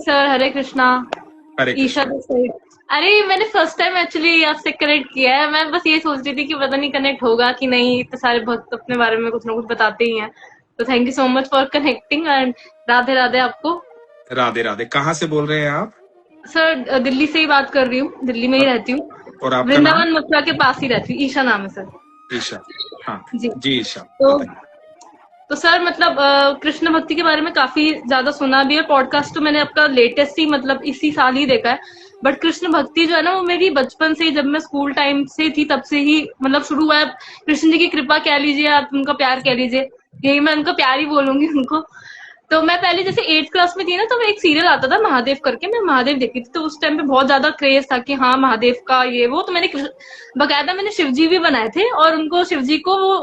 Sir, Hare Krishna. Hare Isha Krishna. This side. अरे मैंने first time actually आपसे कनेक्ट किया है। मैं बस ये सोच रही थी कि पता नहीं कनेक्ट होगा कि नहीं, इतने सारे भक्त अपने बारे में कुछ ना कुछ बताते ही हैं। तो thank you so much for connecting and Radhe Radhe आपको। राधे राधे। कहाँ से बोल रहे हैं आप? सर दिल्ली से ही बात कर रही हूँ, दिल्ली में ही और, रहती हूँ। और आपका नाम? वृंदावन मथुरा के पास ही रहती हूँ। ईशा नाम है सर। ईशा। हाँ। जी। जी ईशा, तो बताइए। सर मतलब कृष्ण भक्ति के बारे में काफी ज्यादा सुना भी है। पॉडकास्ट तो मैंने आपका लेटेस्ट ही मतलब इसी साल ही देखा है। बट कृष्ण भक्ति जो है ना, वो मेरी बचपन से ही, जब मैं स्कूल टाइम से थी तब से ही मतलब शुरू हुआ है। कृष्ण जी की कृपा कह लीजिए, आप उनका प्यार कह लीजिए, यही मैं उनका प्यार ही बोलूंगी उनको। तो मैं पहले जैसे 8th क्लास में थी ना, तो एक सीरियल आता था महादेव करके, मैं महादेव देखती थी। तो उस टाइम पे बहुत ज्यादा क्रेज था कि हाँ महादेव का ये वो। तो मैंने बकायदा मैंने शिवजी भी बनाए थे, और उनको शिवजी को वो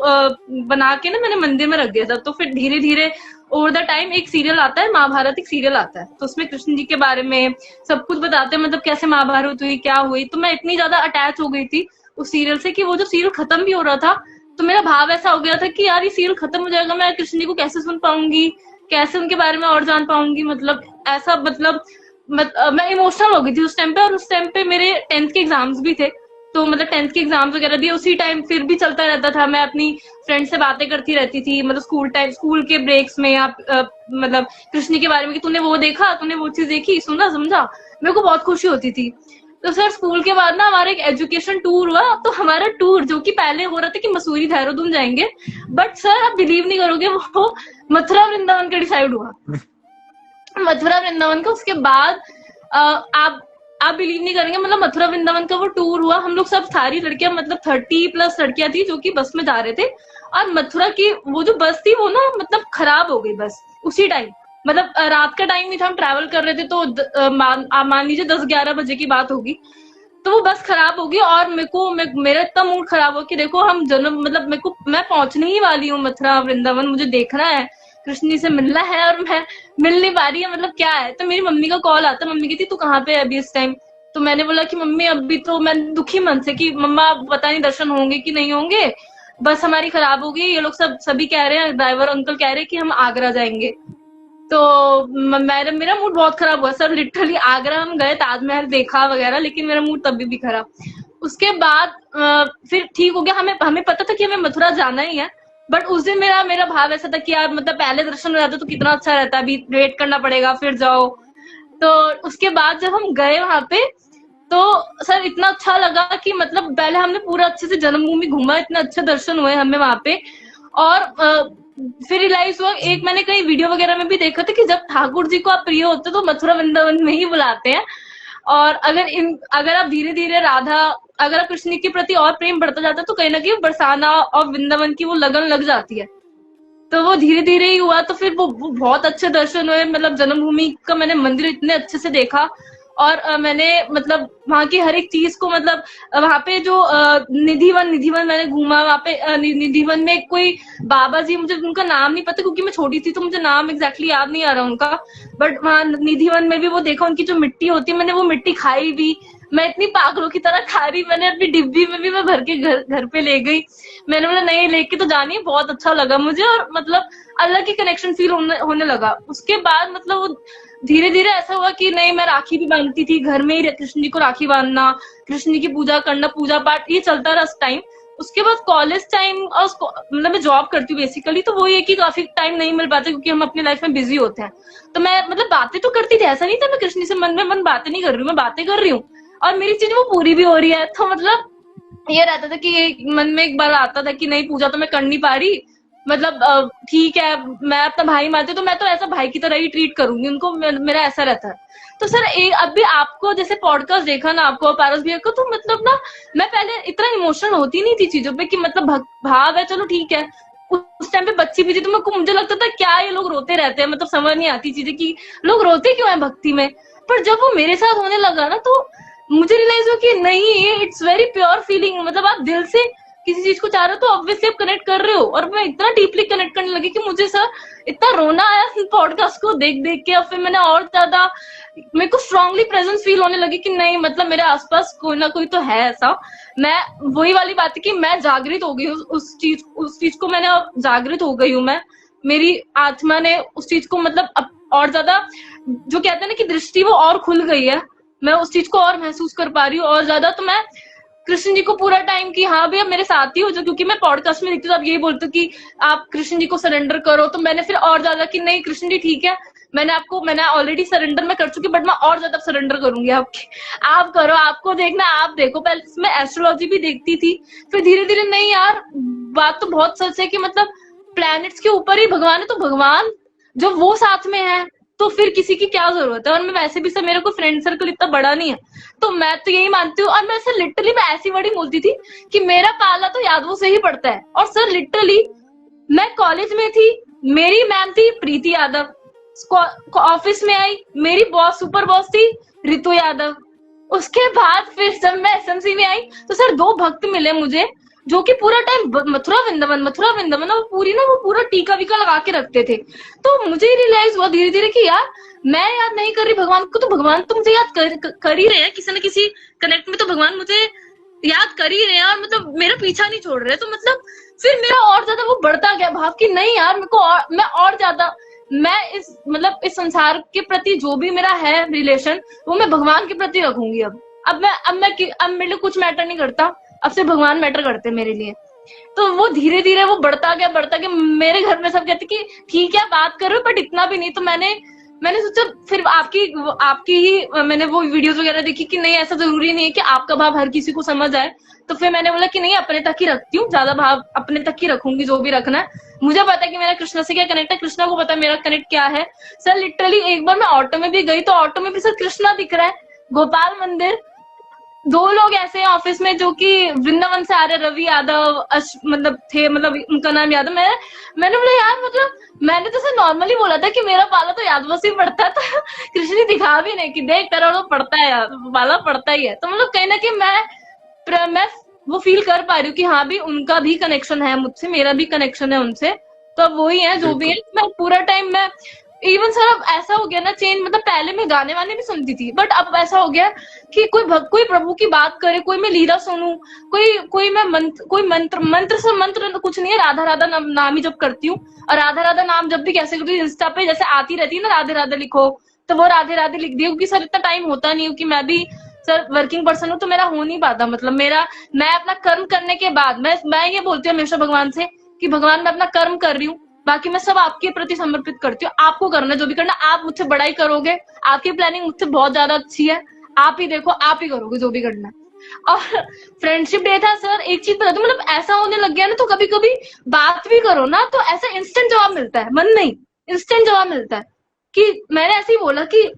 बना के ना मैंने मंदिर में रख दिया था। तो फिर धीरे धीरे ओवर द टाइम एक सीरियल आता है महाभारत, एक सीरियल आता है, तो उसमें कृष्ण जी के बारे में सब कुछ बताते हैं, मतलब कैसे महाभारत हुई, क्या हुई। तो मैं इतनी ज्यादा अटैच हो गई थी उस सीरियल से कि वो जो सीरियल खत्म भी हो रहा था, तो मेरा भाव ऐसा हो गया था कि यार ये सीरियल खत्म हो जाएगा, मैं कृष्ण जी को कैसे सुन पाऊंगी, कैसे उनके बारे में और जान पाऊंगी। मतलब ऐसा मतलब मैं इमोशनल हो गई थी उस टाइम पे। और उस टाइम पे मेरे 10th के एग्जाम्स भी थे, तो मतलब 10th के एग्जाम्स वगैरह दिए उसी टाइम, फिर भी चलता रहता था। मैं अपनी फ्रेंड से बातें करती रहती थी, मतलब स्कूल टाइम, स्कूल के ब्रेक्स में, आप मतलब कृष्ण के बारे में कि तूने वो देखा, तूने वो चीज देखी, सुना, समझा। मेरे को बहुत खुशी होती थी। तो सर स्कूल के बाद ना हमारा एक एजुकेशन टूर हुआ। तो हमारा टूर जो कि पहले हो रहा था कि मसूरी देहरादून जाएंगे, बट सर आप बिलीव नहीं करोगे, वो मथुरा वृंदावन का डिसाइड हुआ। मथुरा वृंदावन का। उसके बाद आप बिलीव नहीं करेंगे, मतलब मथुरा वृंदावन का वो टूर हुआ। हम लोग सब सारी लड़कियां, मतलब 30+ लड़कियां थी जो कि बस में जा रहे थे। और मथुरा की वो जो बस थी वो ना मतलब खराब हो गई बस उसी टाइम। मतलब रात का टाइम ही था, हम ट्रैवल कर रहे थे, तो मान लीजिए 10-11 बजे की बात होगी। तो वो बस खराब होगी, और मेरा इतना मूड खराब हो कि देखो हम जन्म मतलब मैं पहुंचने ही वाली हूँ मथुरा वृंदावन, मुझे देखना है, कृष्ण जी से मिलना है, और मैं मिल नहीं पा रही है, मतलब क्या है। तो मेरी मम्मी का कॉल आता, मम्मी कहती तू कहाँ पे है अभी इस टाइम। तो मैंने बोला कि मम्मी अभी तो मैं दुखी मन से कि मम्मा पता नहीं दर्शन होंगे कि नहीं होंगे, बस हमारी खराब हो गई, ये लोग सभी कह रहे हैं, ड्राइवर अंकल कह रहे हैं कि हम आगरा जाएंगे। तो मेरा मूड बहुत खराब हुआ सर। लिटरली आगरा हम गए, ताजमहल देखा वगैरह, लेकिन मेरा मूड तब भी खराब। उसके बाद फिर ठीक हो गया। हमें हमें पता था कि हमें मथुरा जाना ही है। बट उस दिन मेरा मेरा भाव ऐसा था कि यार मतलब पहले दर्शन हो जाते तो कितना अच्छा रहता, अभी वेट करना पड़ेगा फिर जाओ। तो उसके बाद जब हम गए वहां पे, तो सर इतना अच्छा लगा कि मतलब पहले हमने पूरा अच्छे से जन्मभूमि घूमा, इतने अच्छे दर्शन हुए हमें वहां पे। और फिर रियलाइज हुआ, एक मैंने कहीं वीडियो वगैरह में भी देखा था कि जब ठाकुर जी को आप प्रिय होते तो मथुरा वृंदावन में ही बुलाते हैं। और अगर आप धीरे धीरे अगर आप कृष्ण के प्रति और प्रेम बढ़ता जाता है, तो कहीं ना कहीं बरसाना और वृंदावन की वो लगन लग जाती है। तो वो धीरे धीरे ही हुआ। तो फिर वो बहुत अच्छे दर्शन हुए, मतलब जन्मभूमि का मैंने मंदिर इतने अच्छे से देखा। और मैंने मतलब वहां की हर एक चीज को मतलब वहां पे जो निधिवन मैंने घूमा। वहां पे निधिवन में कोई बाबा जी, मुझे उनका नाम नहीं पता क्योंकि मैं छोटी थी, तो मुझे नाम एग्जैक्टली याद नहीं आ रहा उनका। बट वहां निधिवन में भी वो देखा, उनकी जो मिट्टी होती है, मैंने वो मिट्टी खाई भी। मैं इतनी पागलों की तरह खा रही, मैंने अपनी डिब्बी में भी मैं भर के घर पे ले गई। मैंने बोला नहीं लेके तो जानी, बहुत अच्छा लगा मुझे, और मतलब अलग ही कनेक्शन फील होने लगा। उसके बाद मतलब वो धीरे धीरे ऐसा हुआ कि नहीं, मैं राखी भी बांधती थी घर में ही, कृष्ण जी को राखी बांधना, कृष्ण जी की पूजा करना, पूजा पाठ, ये चलता रहा उस टाइम। उसके बाद कॉलेज टाइम, और मतलब मैं जॉब करती हूँ बेसिकली, तो वो ये कि काफी टाइम नहीं मिल पाता क्योंकि हम अपनी लाइफ में बिजी होते हैं। तो मैं मतलब बातें तो करती थी, ऐसा नहीं था मैं कृष्ण जी से मन में मन बातें नहीं कर रही हूँ, मैं बातें कर रही हूँ, और मेरी चीज वो पूरी भी हो रही है। तो मतलब ये रहता था कि मन में एक बार आता था कि नहीं, पूजा तो मैं कर नहीं पा रही, मतलब ठीक है, मैं अपना भाई मानती हूँ तो मैं तो ऐसा भाई की तरह ही ट्रीट करूंगी उनको, मेरा ऐसा रहता है। तो सर अभी आपको जैसे पॉडकास्ट देखा ना, आपको पारस भैया को, तो मतलब ना मैं पहले इतना इमोशनल होती नहीं थी चीजों पे कि मतलब भाव है, चलो ठीक है। उस टाइम पे बच्ची भी थी, तो मुझे लगता था क्या ये लोग रोते रहते हैं, मतलब समझ नहीं आती चीजें कि लोग रोते क्यों है भक्ति में। पर जब वो मेरे साथ होने लगा ना, तो मुझे रियलाइज हुआ कि नहीं, ये इट्स वेरी प्योर फीलिंग, मतलब आप दिल से किसी चीज को चाह रहे हो तो ऑब्वियसली आप कनेक्ट कर रहे हो। और मैं इतना डीपली कनेक्ट करने लगी कि मुझे सर इतना रोना आया पॉडकास्ट को देख देख के। और फिर मैंने और ज्यादा, मेरे को स्ट्रांगली प्रेजेंस फील होने लगी कि नहीं, मतलब मेरे आसपास कोई ना कोई तो है ऐसा। मैं वही वाली बात है कि मैं जागृत हो गई हूँ उस चीज को, मैंने जागृत हो गई हूँ मैं। मेरी आत्मा ने उस चीज को मतलब और ज्यादा जो कहते हैं ना कि दृष्टि वो और खुल गई है, मैं उस चीज को और महसूस कर पा रही हूँ और ज्यादा। तो मैं कृष्ण जी को पूरा टाइम की हाँ भैया मेरे साथ ही हो जो, क्योंकि मैं पॉडकास्ट में लिखती हूँ तो आप यही बोलते हो कि आप कृष्ण जी को सरेंडर करो, तो मैंने फिर और ज्यादा कि नहीं कृष्ण जी ठीक है, मैंने ऑलरेडी सरेंडर में कर चुकी, बट मैं और ज्यादा सरेंडर करूंगी आपकी, आप करो, आपको देखना आप देखो। पहले मैं एस्ट्रोलॉजी भी देखती थी, फिर धीरे धीरे नहीं यार बात तो बहुत सच है कि मतलब प्लैनेट्स के ऊपर ही भगवान है, तो भगवान जो वो साथ में है तो फिर किसी की क्या जरूरत है। और मैं वैसे भी सर मेरा कोई फ्रेंड सर्कल इतना बड़ा नहीं है, तो मैं तो यही मानती हूँ। और मैं सर लिटरली मैं ऐसी वर्डिंग बोलती थी कि मेरा पाला तो यादवों से ही पड़ता है। और सर लिटरली मैं कॉलेज में थी, मेरी मैम थी प्रीति यादव, ऑफिस में आई मेरी बॉस सुपर बॉस थी रितु यादव। उसके बाद फिर जब मैं एसएमसी में आई तो सर दो भक्त मिले मुझे जो कि पूरा टाइम मथुरा वृंदावन और वो पूरा टीका वीका लगा के रखते थे। तो मुझे रियलाइज हुआ धीरे धीरे कि यार मैं याद नहीं कर रही भगवान को, तो भगवान तो मुझे याद कर ही रहे हैं, किसी न किसी कनेक्ट में तो भगवान मुझे याद कर ही रहे हैं और मतलब मेरा पीछा नहीं छोड़ रहे। तो मतलब फिर मेरा और ज्यादा वो बढ़ता गया भाव कि नहीं यार मेरे को मैं और ज्यादा मैं इस मतलब इस संसार के प्रति जो भी मेरा है रिलेशन वो मैं भगवान के प्रति रखूंगी। अब मेरे लिए कुछ मैटर नहीं करता, अब से भगवान मैटर करते मेरे लिए। तो वो धीरे धीरे वो बढ़ता गया। मेरे घर में सब कहते कि ठीक है बात करो बट इतना भी नहीं। तो मैंने सोचा फिर आपकी ही मैंने वो वीडियोस वगैरह देखी कि नहीं ऐसा जरूरी नहीं है कि आपका भाव हर किसी को समझ आए। तो फिर मैंने बोला कि नहीं अपने तक ही रखती हूँ, ज्यादा भाव अपने तक ही रखूंगी जो भी रखना है। मुझे पता है कि मेरा कृष्णा से क्या कनेक्ट है, कृष्णा को पता है मेरा कनेक्ट क्या है। सर लिटरली एक बार मैं ऑटो में भी गई तो ऑटो में भी सर कृष्णा दिख रहा है, गोपाल मंदिर, दो लोग ऐसे हैं ऑफिस में जो कि वृंदावन से आ रहे, रवि यादव मतलब थे, मतलब उनका नाम यादव। मैंने बोला यार मतलब मैंने तो सर नॉर्मली बोला था कि मेरा पाला तो यादव से पड़ता है, तो कृष्ण दिखा भी नहीं कि देख तेरा वो पड़ता है यार, पाला पड़ता ही है। तो मतलब कहीं ना कहीं मैं वो फील कर पा रही हूँ कि हाँ भी उनका भी कनेक्शन है मुझसे, मेरा भी कनेक्शन है उनसे। तो अब वही है जो भी है। मैं पूरा टाइम मैं इवन सर अब ऐसा हो गया ना चेंज, मतलब पहले मैं गाने वाने भी सुनती थी बट अब ऐसा हो गया कि कोई प्रभु की बात करे, कोई मैं लीला सुनूं, कोई मैं मंत्र कुछ नहीं है, राधा राधा नाम ही जब करती हूँ। और राधा राधा नाम जब भी कैसे करती हूँ इंस्टा पे जैसे आती रहती है ना राधे राधे लिखो, तो वो राधे राधे लिख दिया, क्योंकि सर इतना टाइम होता नहीं, क्योंकि मैं भी सर वर्किंग पर्सन हूँ तो मेरा हो नहीं पाता। मतलब मैं अपना कर्म करने के बाद मैं ये बोलती हूँ हमेशा भगवान से कि भगवान मैं अपना कर्म कर रही हूँ, बाकी मैं सब आपके प्रति समर्पित करती हूँ, आपको करना जो भी करना, आप मुझसे बड़ा ही करोगे, आपकी प्लानिंग मुझसे बहुत ज्यादा अच्छी है, आप ही देखो आप ही करोगे जो भी करना है। और फ्रेंडशिप डे था सर, एक चीज बता दूं, मतलब ऐसा होने लग गया ना तो कभी कभी बात भी करो ना तो ऐसा इंस्टेंट जवाब मिलता है, मन नहीं इंस्टेंट जवाब मिलता है। कि मैंने ऐसे ही बोला कि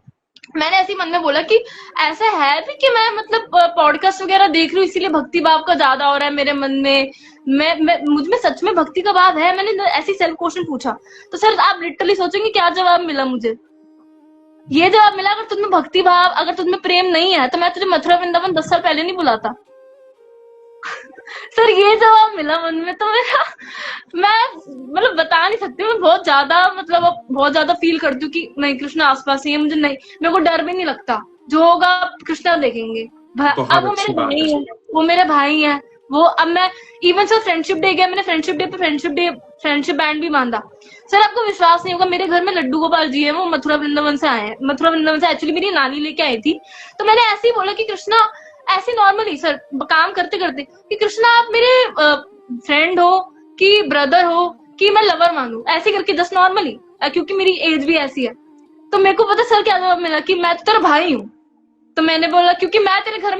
मैंने ऐसे ही मन में बोला कि ऐसा है भी कि मैं मतलब पॉडकास्ट वगैरह देख रही हूँ इसीलिए भक्ति भाव का ज्यादा हो रहा है मेरे मन में, मुझ में सच में भक्ति का भाव है। मैंने ऐसी सेल्फ क्वेश्चन पूछा तो सर आप लिटरली सोचेंगे क्या जवाब मिला मुझे, ये जवाब मिला अगर तुझमें भक्ति भाव, अगर तुझमें प्रेम नहीं है तो मैं तुझे मथुरा वृंदावन 10 साल पहले नहीं बुलाता। सर ये जवाब मिला मन में, तो मैं मतलब बता नहीं सकती, मैं बहुत ज्यादा फील करती हूँ कि नहीं कृष्णा आसपास ही है, मुझे नहीं, मेरे को डर भी नहीं लगता, जो होगा कृष्णा देखेंगे। अब वो मेरे भाई है, वो मेरे भाई है वो। अब मैं इवन सर फ्रेंडशिप डे गया, मैंने फ्रेंडशिप बैंड भी बांधा। सर आपको विश्वास नहीं होगा मेरे घर में लड्डू गोपाल जी है, वो मथुरा वृंदावन से आए हैं, मथुरा वृंदावन से एक्चुअली मेरी नानी लेके आई थी। तो मैंने ऐसे ही बोला कि कृष्णा ऐसे नॉर्मली सर काम करते करते कि कृष्णा आप मेरे फ्रेंड हो कि ब्रदर हो कि मैं लवर मानू, ऐसे करके जस्ट नॉर्मली, क्योंकि मेरी एज भी ऐसी है। तो मेरे को पता सर क्या जवाब मिला कि मैं तो तेरा भाई हूँ। तो मैंने बोला क्योंकि मैं तेरे घर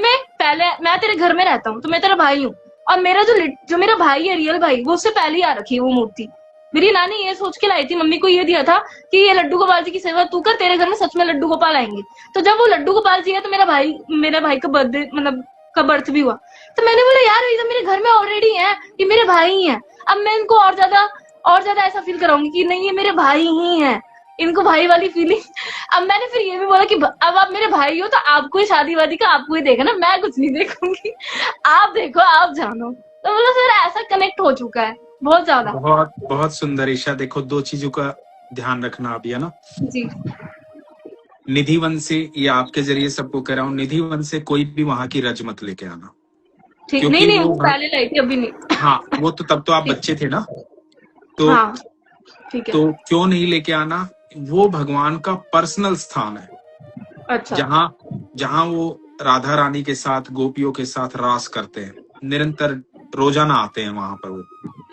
में रहता हूँ तो मैं तेरा भाई हूँ, और मेरा जो मेरा भाई है रियल भाई वो उससे पहले ही आ रखी है वो मूर्ति। मेरी नानी ये सोच के लाई थी, मम्मी को ये दिया था कि ये लड्डू गोपाल जी की सेवा तू कर, तेरे घर में सच में लड्डू गोपाल आएंगे। तो जब वो लड्डू गोपाल जी है तो मेरा भाई का बर्थडे मतलब का बर्थ भी हुआ। तो मैंने बोला यार ये तो मेरे घर में ऑलरेडी है, ये मेरे भाई ही है, अब मैं इनको और ज्यादा ऐसा फील कराऊंगी कि नहीं ये मेरे भाई ही है, इनको भाई वाली फीलिंग। अब मैंने फिर ये भी बोला कि अब आप मेरे भाई हो तो आपको ही शादी वादी का आपको ही देखना, मैं कुछ नहीं देखूंगी, आप देखो आप जानो। तो मतलब सर ऐसा कनेक्ट हो चुका है बहुत ज्यादा। बहुत सुंदर ईशा। देखो दो चीजों का ध्यान रखना अभी है ना जी। निधिवन से या आपके जरिए सबको कह रहा हूँ, निधिवन से कोई भी वहां की रज मत लेके आना। ठीक, नहीं वो पहले लाई थी अभी नहीं। हाँ वो तो तब तो आप बच्चे थे ना, तो हाँ, ठीक है। तो क्यों नहीं लेके आना, वो भगवान का पर्सनल स्थान है, अच्छा। जहां वो राधा रानी के साथ, गोपियों के साथ रास करते हैं, निरंतर रोजाना आते हैं वहां पर वो।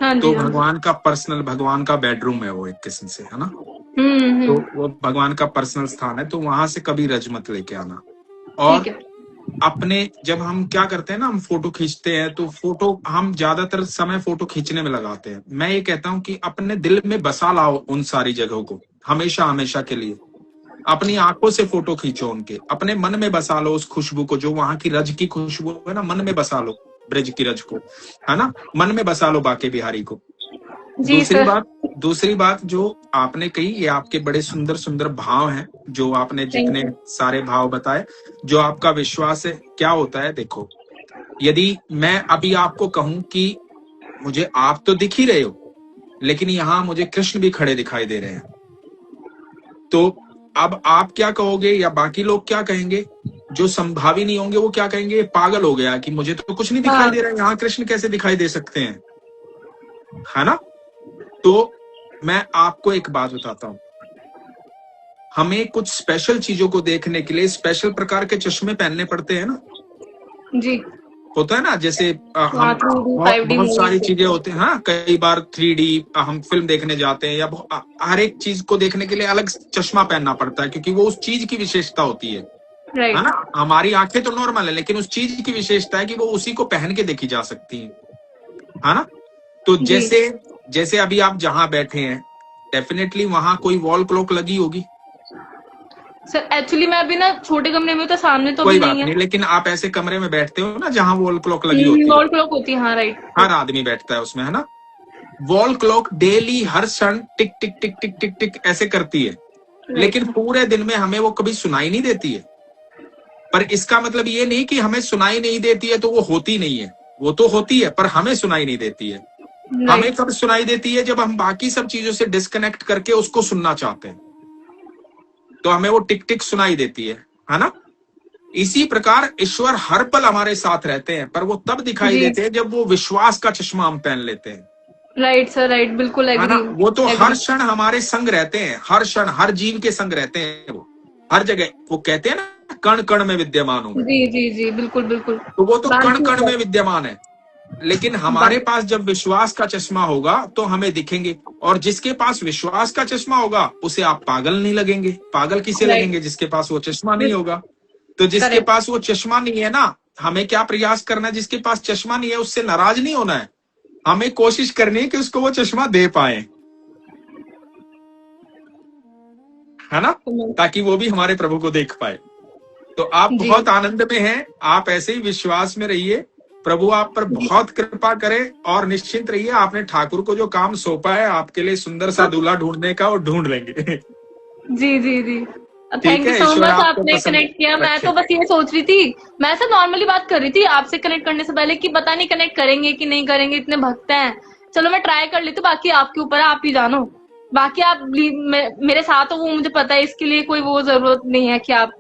हाँ तो जी, हाँ जी। भगवान का पर्सनल, भगवान का बेडरूम है वो एक किस्म से, है ना। तो हम्म। वो भगवान का पर्सनल स्थान है, तो वहां से कभी रज मत लेके आना। ठीक और है। अपने, जब हम क्या करते हैं ना, हम फोटो खींचते हैं, तो फोटो हम ज्यादातर समय फोटो खींचने में लगाते हैं। मैं ये कहता हूं कि अपने दिल में बसा लाओ उन सारी जगहों को, हमेशा हमेशा के लिए। अपनी आंखों से फोटो खींचो उनके, अपने मन में बसा लो उस खुशबू को, जो वहां की रज की खुशबू है ना, मन में बसा लो ब्रज की रज को, है ना, मन में बसा लो बाके बिहारी को। जी सर। दूसरी बात जो आपने कही, ये आपके बड़े सुंदर सुंदर भाव हैं, जो आपने थैंक जितने यू। सारे भाव बताए, जो आपका विश्वास है। क्या होता है, देखो, यदि मैं अभी आपको कहूं कि मुझे आप तो दिख ही रहे हो, लेकिन यहां मुझे कृष्ण भी खड़े दिखाई दे रहे हैं, तो अब आप क्या कहोगे या बाकी लोग क्या कहेंगे? जो संभावी नहीं होंगे वो क्या कहेंगे, पागल हो गया कि मुझे तो कुछ नहीं दिखाई हाँ। दे रहा है, यहाँ कृष्ण कैसे दिखाई दे सकते हैं, है ना। तो मैं आपको एक बात बताता हूं, हमें कुछ स्पेशल चीजों को देखने के लिए स्पेशल प्रकार के चश्मे पहनने पड़ते हैं ना। जी। होता है ना, जैसे हाँ, हम 3D बहुत 5D बहुत सारी मूवीज चीजें देखते होते हैं, हाँ, कई बार 3D हम फिल्म देखने जाते हैं, या हर एक चीज को देखने के लिए अलग चश्मा पहनना पड़ता है, क्योंकि वो उस चीज की विशेषता होती है हैं। राइट। ना। हमारी आंखें तो नॉर्मल है, लेकिन उस चीज की विशेषता है कि वो उसी को पहन के देखी जा सकती है ना। तो जी जैसे जैसे अभी आप जहां बैठे हैं, डेफिनेटली वहां कोई वॉल क्लॉक लगी होगी। सर, एक्चुअली मैं अभी ना छोटे कमरे में, तो सामने तो अभी कोई नहीं बात है। नहीं, लेकिन आप ऐसे कमरे में बैठते हो ना जहां वॉल क्लॉक लगी होती है, वॉल क्लॉक होती है, हाँ राइट। हर आदमी बैठता है उसमें, है ना। वॉल क्लॉक डेली हर क्षण टिक टिक टिक टिक टिक टिक ऐसे करती है, राइट। लेकिन पूरे दिन में हमें वो कभी सुनाई नहीं देती है। पर इसका मतलब ये नहीं कि हमें सुनाई नहीं देती है तो वो होती नहीं है, वो तो होती है, पर हमें सुनाई नहीं देती है। हमें राइट। कब सुनाई देती है, जब हम बाकी सब चीजों से डिस्कनेक्ट करके उसको सुनना चाहते हैं, तो हमें वो टिक टिक सुनाई देती है ना। इसी प्रकार ईश्वर हर पल हमारे साथ रहते हैं, पर वो तब दिखाई जी। देते हैं जब वो विश्वास का चश्मा हम पहन लेते हैं, राइट सर, राइट, बिल्कुल है ना। एग्री। वो तो हर एग्री। क्षण हमारे संग रहते हैं, हर क्षण हर जीव के संग रहते हैं, वो हर जगह। वो कहते हैं ना, कण कण में विद्यमान हूं मैं, जी जी जी, बिल्कुल बिल्कुल। तो वो तो कण बाकी कण में विद्यमान है। लेकिन हमारे पास जब विश्वास का चश्मा होगा तो हमें दिखेंगे, और जिसके पास विश्वास का चश्मा होगा उसे आप पागल नहीं लगेंगे। पागल किसे राइट। लगेंगे, जिसके पास वो चश्मा नहीं होगा। तो जिसके करेक्ट। पास वो चश्मा नहीं है ना, हमें क्या प्रयास करना है, जिसके पास चश्मा नहीं है उससे नाराज नहीं होना है, हमें कोशिश करनी है कि उसको वो चश्मा दे पाए, है ना, ताकि वो भी हमारे प्रभु को देख पाए। तो आप जी बहुत आनंद में हैं, आप ऐसे ही विश्वास में रहिए, प्रभु आप पर जी बहुत कृपा करे, और निश्चिंत रहिए, आपने ठाकुर को जो काम सौंपा है आपके लिए सुंदर सा दूल्हा ढूंढने का, वो ढूंढ लेंगे। जी जी जी। ठीक थैंक यू है, सो ईश्वर मच, आपको आपने पसंद कनेक्ट किया। मैं रखे। तो बस ये सोच रही थी, मैं ऐसा नॉर्मली बात कर रही थी आपसे कनेक्ट करने से पहले, कि पता नहीं कनेक्ट करेंगे कि नहीं करेंगे, इतने भक्त हैं। चलो मैं ट्राई कर लेती हूँ, बाकी आपके ऊपर है, आप ही जानो। बाकी आप मेरे साथ हो, वो मुझे पता है, इसके लिए कोई वो जरूरत नहीं है कि आप,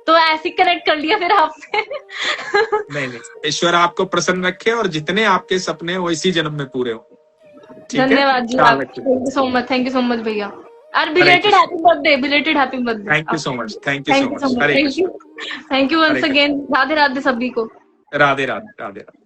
तो ऐसे ही कनेक्ट कर लिया फिर आपसे। नहीं नहीं, ईश्वर आपको प्रसन्न रखे, और जितने आपके सपने वो इसी जन्म में पूरे हो। ठीक है, धन्यवाद जी, ख्याल आप रखिए। Thank you so much, thank you so much भैया। और Hare belated Krishna. Happy birthday, belated happy birthday. Thank you so much, thank you so thank you so much. Much, Hare thank Krishna. You. Thank you Hare once Krishna. Again. Radhe Radhe सभी को। राधे राधे राधे राधे।